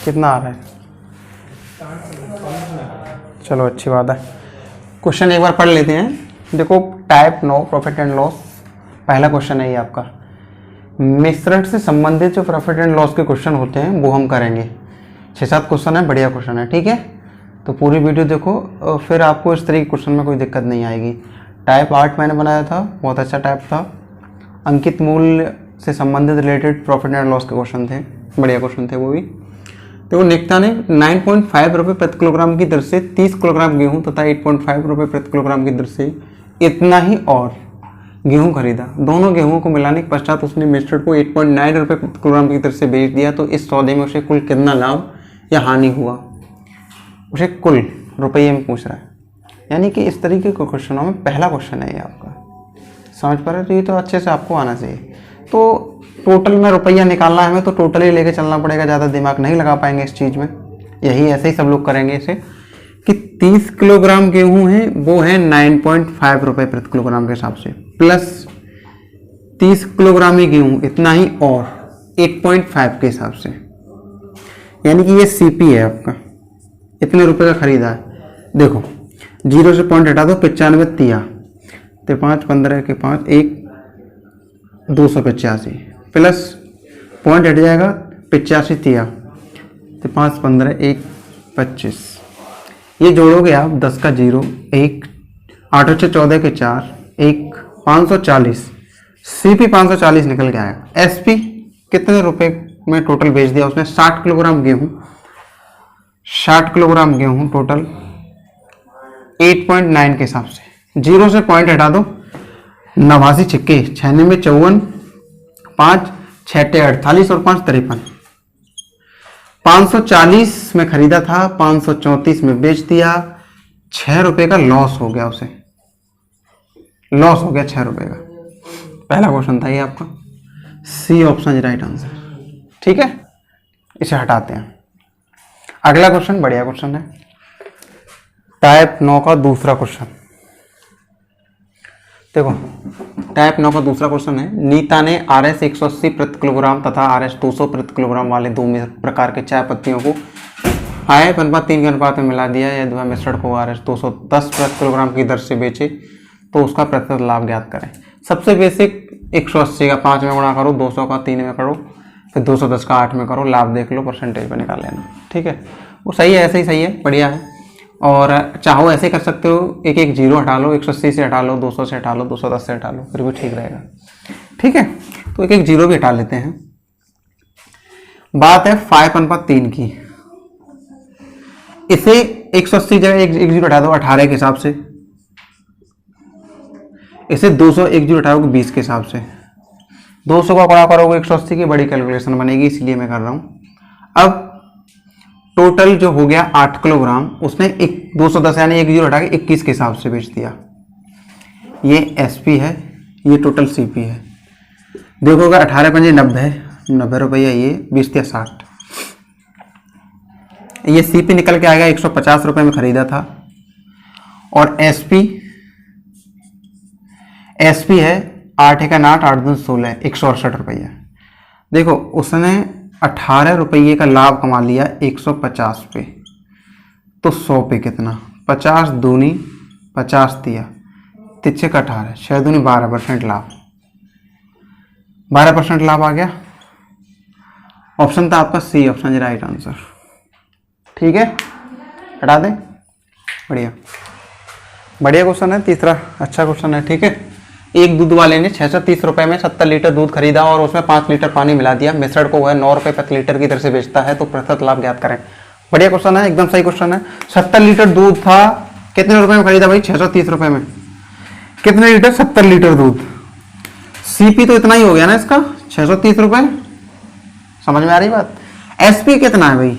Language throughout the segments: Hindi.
कितना आ रहा है? चलो अच्छी बात है। क्वेश्चन एक बार पढ़ लेते हैं। देखो टाइप 9 प्रॉफिट एंड लॉस, पहला क्वेश्चन है ये आपका। मिश्रण से संबंधित जो प्रॉफिट एंड लॉस के क्वेश्चन होते हैं वो हम करेंगे। 6-7 क्वेश्चन है, बढ़िया क्वेश्चन है, ठीक है। तो पूरी वीडियो देखो, फिर आपको इस तरह के क्वेश्चन में कोई दिक्कत नहीं आएगी। टाइप 8 मैंने बनाया था, बहुत अच्छा टाइप था। अंकित मूल्य से संबंधित रिलेटेड प्रॉफिट एंड लॉस के क्वेश्चन थे, बढ़िया क्वेश्चन थे वो भी। तो नेक्ता ने 9.5 रुपये प्रति किलोग्राम की दर से 30 किलोग्राम गेहूं तथा 8.5 रुपये प्रति किलोग्राम की दर से इतना ही और गेहूं खरीदा। दोनों गेहूं को मिलाने के पश्चात उसने मिस्टर को 8.9 रुपये प्रति किलोग्राम की दर से बेच दिया। तो इस सौदे में उसे कुल कितना लाभ या हानि हुआ, उसे कुल रुपये में पूछ रहा है। यानी कि इस तरीके के क्वेश्चनों में पहला क्वेश्चन है ये आपका, समझ पा रहे हो? तो ये तो अच्छे से आपको आना चाहिए। तो टोटल में रुपया निकालना है हमें, तो टोटल ही लेके चलना पड़ेगा, ज़्यादा दिमाग नहीं लगा पाएंगे इस चीज़ में। यही ऐसे ही सब लोग करेंगे इसे कि 30 किलोग्राम गेहूं है वो है 9.5 रुपये प्रति किलोग्राम के हिसाब से, प्लस 30 किलोग्राम ही गेहूं इतना ही और 8.5 के हिसाब से, यानी कि ये सीपी है आपका, इतने रुपए का खरीदा है। देखो 0 से पॉइंट हटा दो, 95 तिया तो 5 15 के 5 1 285 प्लस पॉइंट हट जाएगा 85 तिया तो 5 15 1 25। ये जोड़ोगे आप 10 का 0 1 8 से 14 के 4 1 540, सीपी 540 निकल के आएगा। एसपी कितने रुपए में टोटल बेच दिया उसने? 60 किलोग्राम गेहूं, 60 किलोग्राम गेहूं टोटल 8.9 के हिसाब से। 0 से पॉइंट हटा दो, 89 छिक्के 96 54 5 6 48 और 5 53। 540 में खरीदा था, 534 में बेच दिया, 6 रुपए का लॉस हो गया उसे, लॉस हो गया 6 रुपए का। पहला क्वेश्चन था ये आपका, C option is right answer, ठीक है। इसे हटाते हैं। अगला क्वेश्चन बढ़िया क्वेश्चन है, टाइप 9 का दूसरा क्वेश्चन। देखो टाइप 9 का दूसरा क्वेश्चन है, नीता ने RS 180 प्रति किलोग्राम तथा RS 200 प्रति किलोग्राम वाले दो प्रकार के चाय पत्तियों को 5:3 के अनुपात में मिला दिया। यदि वह मिश्रण को RS 210 प्रति किलोग्राम की दर से बेचे तो उसका प्रतिशत लाभ ज्ञात करें। सबसे बेसिक 180 का 5 में गुणा करो, 200 का 3 में करो, फिर 210 का 8 में करो, लाभ देख लो, परसेंटेज पर निकाल लेना, ठीक है। वो सही है, ऐसे ही सही है, बढ़िया है। और चाहो ऐसे कर सकते हो, एक एक जीरो हटा लो, 180 से हटा लो, 200 से हटा लो, 210 से हटा लो, फिर भी ठीक रहेगा, ठीक है। तो एक एक जीरो भी हटा लेते हैं। बात है 5:3 की। इसे 180 जगह एक जीरो हटा दो 18 के हिसाब से, इसे 200 एक जीरो हटाओगे 20 के हिसाब से, 200 का गुणा करोगे 180 की, बड़ी कैलकुलेशन बनेगी, इसलिए मैं कर रहा हूं। अब टोटल जो हो गया 8 किलोग्राम, उसने 210 यानी एक जीरो हटा के 21 के हिसाब से बेच दिया। ये एसपी है, ये टोटल सीपी है। देखोगे 18 पंजे 90 रुपया, ये 20 या 60, ये सीपी निकल के आएगा 150 रुपए में खरीदा था। और एसपी है 8 का 8 8 दूनी 16 168 रुपया। देखो उसने 18 रुपये का लाभ कमा लिया 150 पे, तो 100 पे कितना? 50 दूनी 50 दिया, 3 का 18, 6 दूनी 12% लाभ, 12% लाभ आ गया। ऑप्शन था आपका C option is right answer, ठीक है। हटा दें, बढ़िया बढ़िया क्वेश्चन है, तीसरा अच्छा क्वेश्चन है, ठीक है। एक दूध वाले ने 630 रुपए में 70 लीटर दूध खरीदा और उसमें 5 लीटर पानी मिला दिया। मिश्रण को वह 9 रुपए प्रति लीटर की दर से बेचता है, तो प्रतिशत लाभ ज्ञात करें। बढ़िया क्वेश्चन है, एकदम सही क्वेश्चन है। 70 लीटर दूध था, कितने रुपए में खरीदा भाई? 630 रुपए में। कितने लीटर? 70 लीटर दूध। सीपी तो इतना ही हो गया ना इसका, 630 रुपए। समझ में आ रही बात? एसपी कितना है भाई?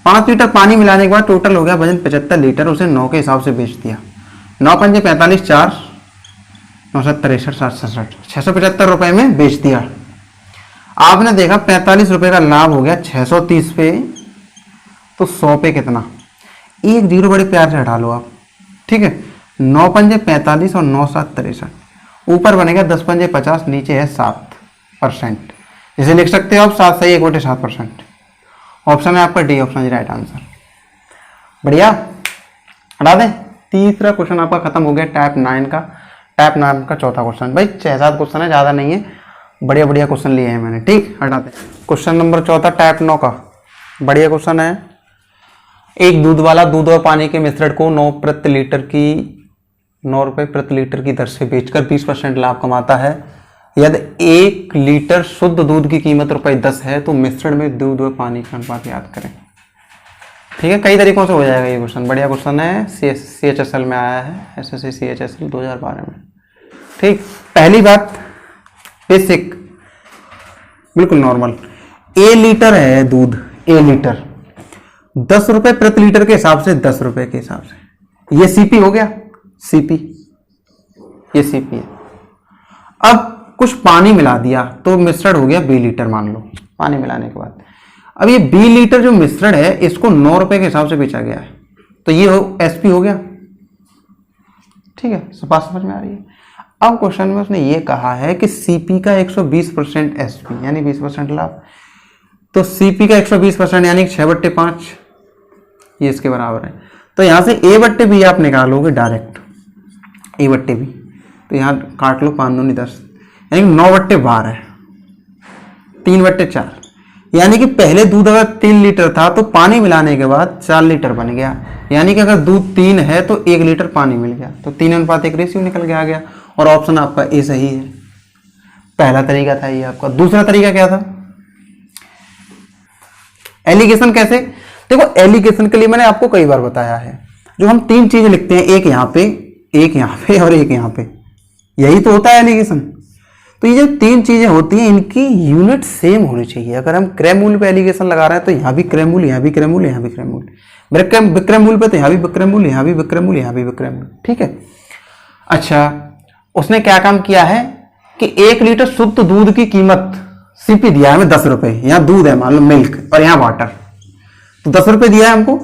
5 लीटर पानी मिलाने के बाद टोटल हो गया वजन 75 लीटर, उसे 9 के हिसाब से बेच दिया। 9 पंजे 45 4 9 63 67 675 रुपए में बेच दिया। आपने देखा 45 रुपए का लाभ हो गया 630 पे, तो 100 पे कितना? एक जीरो बड़े प्यार से हटा लो आप, ठीक है। 9 पंजे 45 और 9 7 63, ऊपर बनेगा 10 पंजे 50, नीचे है 7%। इसे लिख सकते हो आप 7 सही 1/7%। ऑप्शन है आपका डी ऑप्शन राइट आंसर। बढ़िया, हटा दें। तीसरा क्वेश्चन आपका खत्म हो गया टाइप 9 का। टाइप 9 का चौथा क्वेश्चन, भाई 6-7 क्वेश्चन है, ज़्यादा नहीं है, बढ़िया बढ़िया क्वेश्चन लिए हैं मैंने, ठीक। हटा दें। क्वेश्चन नंबर चौथा टाइप 9 का, बढ़िया क्वेश्चन है। एक दूध वाला दूध और पानी के मिश्रण को 9 रुपए प्रति लीटर की दर से बेचकर 20% लाभ कमाता है। यदि 1 लीटर शुद्ध दूध की कीमत ₹10 है तो मिश्रण में दूध और पानी का अनुपात याद करें। ठीक है, कई तरीकों से हो जाएगा ये क्वेश्चन, बढ़िया क्वेश्चन है, CHSL में आया है, SSC CHSL 2012 में। ठीक, पहली बात बेसिक, बिल्कुल नॉर्मल। A लीटर है दूध, A लीटर 10 रुपए प्रति लीटर के हिसाब से, 10 रुपए के हिसाब से, ये CP हो गया, CP, ये CP है। अब कुछ पानी मिला दिया तो मिश्रण हो गया B लीटर, मान लो पानी मिलाने के बाद। अब ये B लीटर जो मिश्रण है इसको 9 रुपए के हिसाब से बेचा गया है, तो ये SP हो गया। ठीक है, बात समझ में आ रही है। अब क्वेश्चन में उसने ये कहा है कि CP का 120% SP यानी 20% लाभ, तो CP का 120% यानी 6/5 ये इसके बराबर है। तो यहां से A/B आप निकालोगे डायरेक्ट, A/B, तो यहां काट लो 5 दूनी 10, यानी 9/12 है, 3/4, यानी कि पहले दूध अगर 3 लीटर था तो पानी मिलाने के बाद 4 लीटर बन गया, यानी कि अगर दूध 3 है तो 1 लीटर पानी मिल गया, तो 3:1 रेशियो निकल के आ गया, और ऑप्शन आपका ए सही है। पहला तरीका था ये आपका। दूसरा तरीका क्या था, एलिगेशन कैसे, देखो एलिगेशन के लिए मैंने आपको कई बार बताया है, जो हम 3 चीजें लिखते हैं, एक यहाँ पे, एक यहाँ पे और एक यहाँ पे, यही तो होता है एलिगेशन। तो ये जो 3 चीजें होती हैं इनकी यूनिट सेम होनी चाहिए। अगर हम क्रयमूल्य पे एलिगेशन लगा रहे हैं तो यहाँ भी क्रयमूल्य, यहाँ भी क्रयमूल्य, यहाँ भी क्रयमूल्य, विक्रयमूल्य पे तो यहाँ भी विक्रयमूल्य, यहाँ भी विक्रयमूल्य, यहाँ भी विक्रयमूल्य। ठीक है, अच्छा उसने क्या काम किया है कि 1 लीटर शुद्ध दूध की कीमत CP दिया है हमें 10 रुपए, यहाँ दूध है मान लो मिल्क और यहाँ वाटर, तो 10 रुपए दिया है हमको,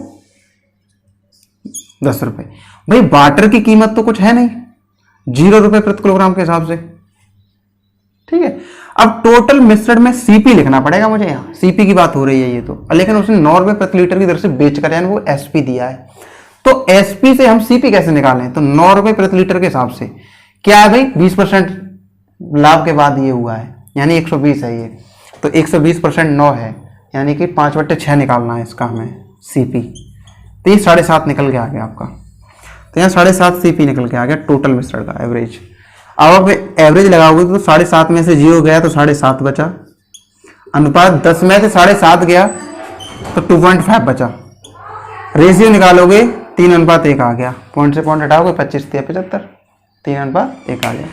10 रुपए। भाई वाटर की कीमत तो कुछ है नहीं, 0 रुपए प्रति किलोग्राम के हिसाब से। ठीक है, अब टोटल मिश्रण में CP लिखना पड़ेगा मुझे, यहाँ CP की बात हो रही है ये तो, लेकिन उसने 9 रुपए प्रति लीटर की दर से बेच कर यानी वो SP दिया है, तो SP से हम CP कैसे निकालें, तो 9 रुपए प्रति लीटर के हिसाब से क्या है भाई, 20% लाभ के बाद ये हुआ है, यानी 120 है ये, तो 120% 9 है, यानी कि 5/6 निकालना है इसका हमें CP, तो ये 7.5 निकल के आ गया आपका, तो यहाँ 7.5 CP निकल के आ गया टोटल मिश्रण का एवरेज। अब आप एवरेज लगाओगे तो 7.5 में से 0 गया तो 7.5 बचा, अनुपात 10 में से 7.5 गया तो 2.5 बचा, रेशियो निकालोगे 3:1 आ गया, पॉइंट से पॉइंट हटाओगे 25 से 75, 3:1 आ गया,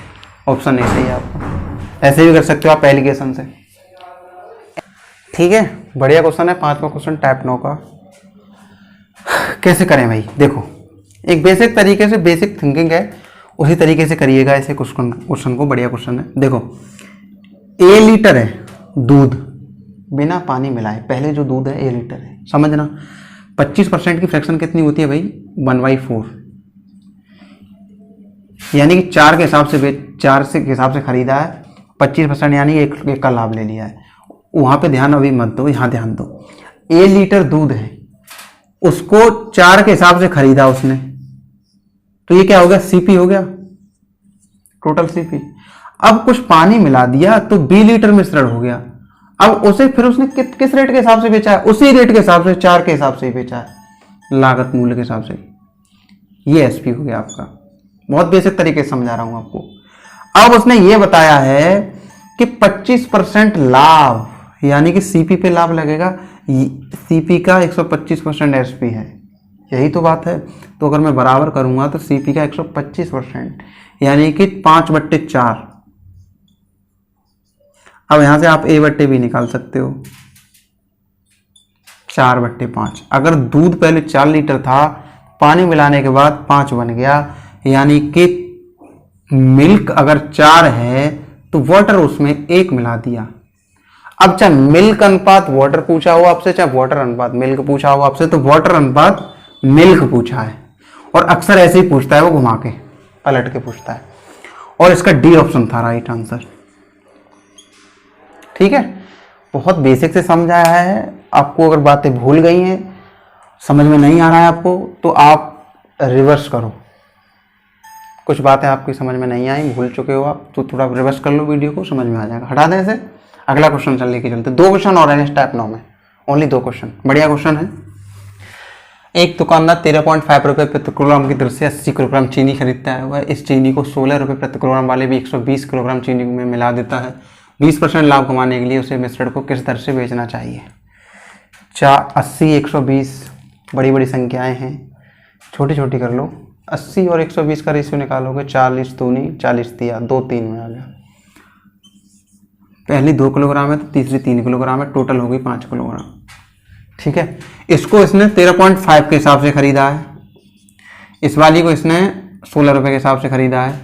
ऑप्शन ए सही है आपका। ऐसे भी कर सकते हो आप एलिगेशन से। ठीक है, बढ़िया क्वेश्चन है। 5वां क्वेश्चन टाइप 9 का, कैसे करें भाई, देखो एक बेसिक तरीके से, बेसिक थिंकिंग है, उसी तरीके से करिएगा ऐसे क्वेश्चन को। बढ़िया क्वेश्चन है, देखो A लीटर है दूध बिना पानी मिलाए, पहले जो दूध है A लीटर है, समझना 25% की फ्रैक्शन कितनी होती है भाई, 1/4, यानी कि 4 के हिसाब से 4 के हिसाब से खरीदा है, 25% यानी एक का लाभ ले लिया है। वहां पे ध्यान अभी मत दो, यहाँ ध्यान दो। A लीटर दूध है, उसको 4 के हिसाब से खरीदा उसने, तो ये क्या हो गया, CP हो गया, टोटल CP। अब कुछ पानी मिला दिया तो B लीटर मिश्रण हो गया। अब उसे फिर उसने किस रेट के हिसाब से बेचा है, उसी रेट के हिसाब से, 4 के हिसाब से ही बेचा है, लागत मूल्य के हिसाब से, ये SP हो गया आपका। बहुत बेसिक तरीके से समझा रहा हूं आपको। अब उसने ये बताया है कि 25% लाभ, यानी कि CP पे लाभ लगेगा, CP का 125% SP है, यही तो बात है। तो अगर मैं बराबर करूंगा तो CP का 125% यानी कि 5/4। अब यहां से आप A/B निकाल सकते हो, 4/5। अगर दूध पहले 4 लीटर था, पानी मिलाने के बाद 5 बन गया, यानी कि मिल्क अगर 4 है तो वाटर उसमें 1 मिला दिया। अब चाहे मिल्क अनुपात वाटर पूछा हो आपसे, चाहे वाटर अनुपात मिल्क पूछा हो आपसे, तो वाटर अनुपात मिल्क पूछा है, और अक्सर ऐसे ही पूछता है वो, घुमा के पलट के पूछता है, और इसका डी ऑप्शन था राइट आंसर। ठीक है, बहुत बेसिक से समझाया है आपको। अगर बातें भूल गई हैं, समझ में नहीं आ रहा है आपको, तो आप रिवर्स करो। कुछ बातें आपकी समझ में नहीं आई, भूल चुके हो आप, तो थोड़ा रिवर्स कर लो वीडियो को, समझ में आ जाएगा। हटा दें इसे, अगला क्वेश्चन चल लेके चलते। 2 क्वेश्चन और हैं इस टाइप 9 में, ओनली 2 क्वेश्चन। बढ़िया क्वेश्चन है। एक दुकानदार 13.5 रुपये प्रति किलोग्राम की दर से 80 किलोग्राम चीनी खरीदता है। वह इस चीनी को 16 रुपये प्रति किलोग्राम वाले भी 120 किलोग्राम चीनी में मिला देता है। 20% लाभ कमाने के लिए उसे मिश्रण को किस दर से बेचना चाहिए? 80, 120 बड़ी बड़ी संख्याएं हैं, छोटी छोटी कर लो। 80 और 120 का रेशियो निकालोगे, 40 दूनी 40 दिया, 2 3 में आ गया। पहली 2 किलोग्राम है तो तीसरी 3 किलोग्राम है, टोटल हो गई 5 किलोग्राम। ठीक है, इसको इसने 13.5 के हिसाब से खरीदा है, इस वाली को इसने 16 रुपये के हिसाब से खरीदा है।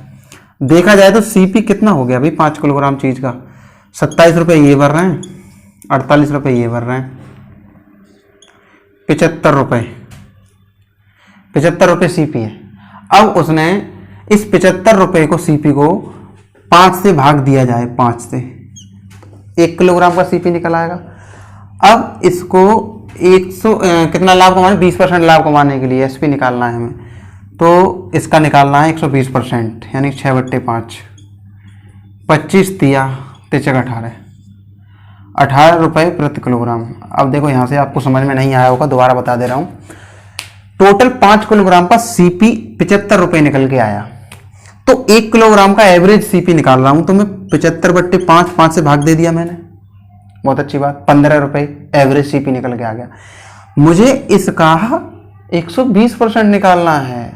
देखा जाए तो सीपी कितना हो गया भाई 5 किलोग्राम चीज़ का? 27 रुपये ये भर रहे हैं, 48 रुपये ये भर रहे हैं, 75 रुपये, 75 रुपये सीपी है। अब उसने इस 75 रुपये को सीपी को 5 से भाग दिया जाए, 5 से 1 किलोग्राम का सीपी निकल आएगा। अब इसको 100 कितना लाभ कमाना, 20% लाभ कमाने के लिए एसपी निकालना है हमें, तो इसका निकालना है 120%, यानी 6/5, 25 दिया, 3 18 रुपये प्रति किलोग्राम। अब देखो यहाँ से आपको समझ में नहीं आया होगा, दोबारा बता दे रहा हूँ। टोटल 5 किलोग्राम का सीपी 75 रुपये निकल के आया, तो 1 किलोग्राम का एवरेज सीपी निकाल रहा हूँ, तो मैं 75/5, 5 से भाग दे दिया मैंने, बहुत अच्छी बात, 15 रुपये एवरेज सीपी निकल के आ गया। मुझे इसका 120% निकालना है,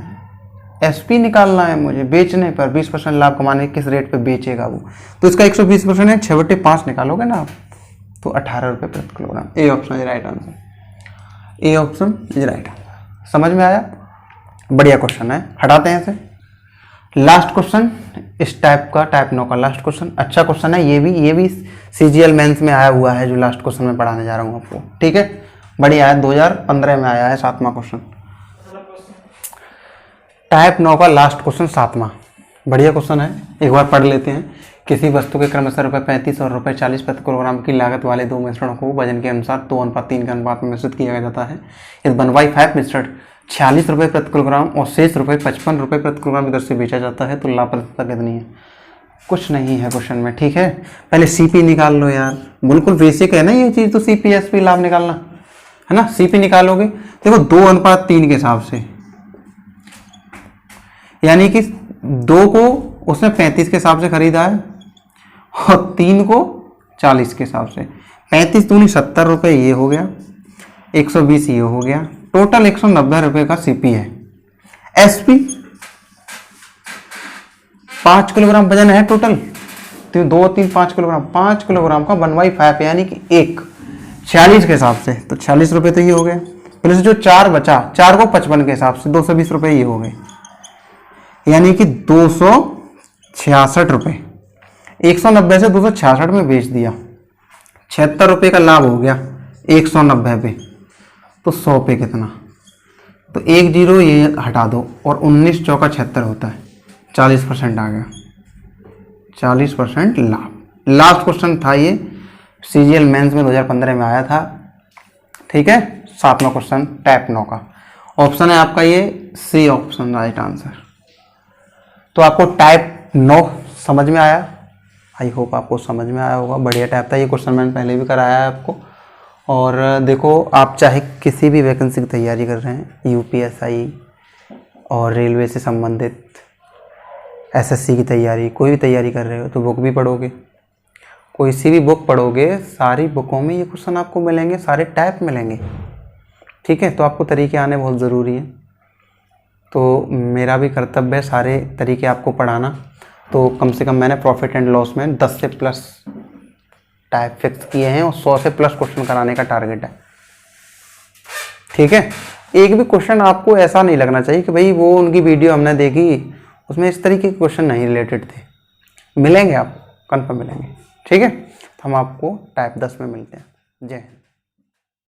एसपी निकालना है मुझे, बेचने पर 20% लाभ कमाने, किस रेट पे बेचेगा वो, तो इसका 120% है, 6/5 निकालोगे ना आप, तो 18 रुपये प्रति kilogram. A option is right answer, A option is right answer. समझ में आया? बढ़िया क्वेश्चन है, हटाते हैं इसे। लास्ट क्वेश्चन इस टाइप का, टाइप 9 का लास्ट क्वेश्चन। अच्छा क्वेश्चन है, ये भी सीजीएल मेंस में आया हुआ है, जो लास्ट क्वेश्चन मैं पढ़ाने जा रहा हूँ आपको। ठीक है, बढ़िया है, 2015 में आया है, 7वां क्वेश्चन, टाइप 9 का लास्ट क्वेश्चन, 7वां। बढ़िया क्वेश्चन है, एक बार पढ़ लेते हैं। किसी वस्तु के क्रमशः ₹35 और ₹40 प्रति किलोग्राम की लागत वाले 2 मिश्रणों को वजन के अनुसार 2:3 के अनुपात में मिश्रित किया जाता है। इस 1/5 मिश्रण 46 रुपये प्रति किलोग्राम और शेष रुपये 55 रुपये प्रति किलोग्राम की दर से बेचा जाता है, तो लाभप्रदता कितनी है? कुछ नहीं है क्वेश्चन में। ठीक है, पहले सीपी निकाल लो यार, बिल्कुल बेसिक है ना ये चीज़, तो सीपी एसपी लाभ निकालना है ना। सीपी निकालोगे, देखो 2:3 के हिसाब से, यानी कि 2 को उसने 35 के हिसाब से खरीदा है और 3 को 40 के हिसाब से। 35 दूनी 70 रुपये ये हो गया, 120 ये हो गया, टोटल 190 रुपये का सीपी है। एसपी 5 किलोग्राम वजन है टोटल, तो 2 3 5 किलोग्राम, 5 किलोग्राम का 1/5 यानी कि 1 46 के हिसाब से, तो 46 रुपये तो ये हो गए, प्लस जो 4 बचा, 4 को 55 के हिसाब से 220 रुपये ये हो गए, यानी कि 266 रुपये। 190 से 266 में बेच दिया, 76 रुपये का लाभ हो गया 190 पे, तो 100 पे कितना, तो 1 0 ये हटा दो और 19 चौका 76 होता है, 40% आ गया, 40% लाभ। लास्ट क्वेश्चन था ये, सीजीएल मेंस में 2015 में आया था। ठीक है, 7वां क्वेश्चन टाइप 9 का। ऑप्शन है आपका ये सी ऑप्शन राइट आंसर। तो आपको टाइप 9 समझ में आया, आई होप आपको समझ में आया होगा। बढ़िया टाइप था ये क्वेश्चन, मैंने पहले भी कराया है आपको। और देखो, आप चाहे किसी भी वैकेंसी की तैयारी कर रहे हैं, यूपीएसआई और रेलवे से संबंधित, एसएससी की तैयारी, कोई भी तैयारी कर रहे हो, तो बुक भी पढ़ोगे, कोई सी भी बुक पढ़ोगे, सारी बुकों में ये क्वेश्चन आपको मिलेंगे, सारे टाइप मिलेंगे। ठीक है, तो आपको तरीके आने बहुत ज़रूरी है, तो मेरा भी कर्तव्य है सारे तरीके आपको पढ़ाना। तो कम से कम मैंने प्रॉफिट एंड लॉस में 10 से प्लस टाइप फिक्स किए हैं और 100 से प्लस क्वेश्चन कराने का टारगेट है। ठीक है, एक भी क्वेश्चन आपको ऐसा नहीं लगना चाहिए कि भाई वो उनकी वीडियो हमने देखी, उसमें इस तरीके के क्वेश्चन नहीं रिलेटेड थे। मिलेंगे, आप कंफर्म मिलेंगे। ठीक है, तो हम आपको टाइप 10 में मिलते हैं। जय हिंद।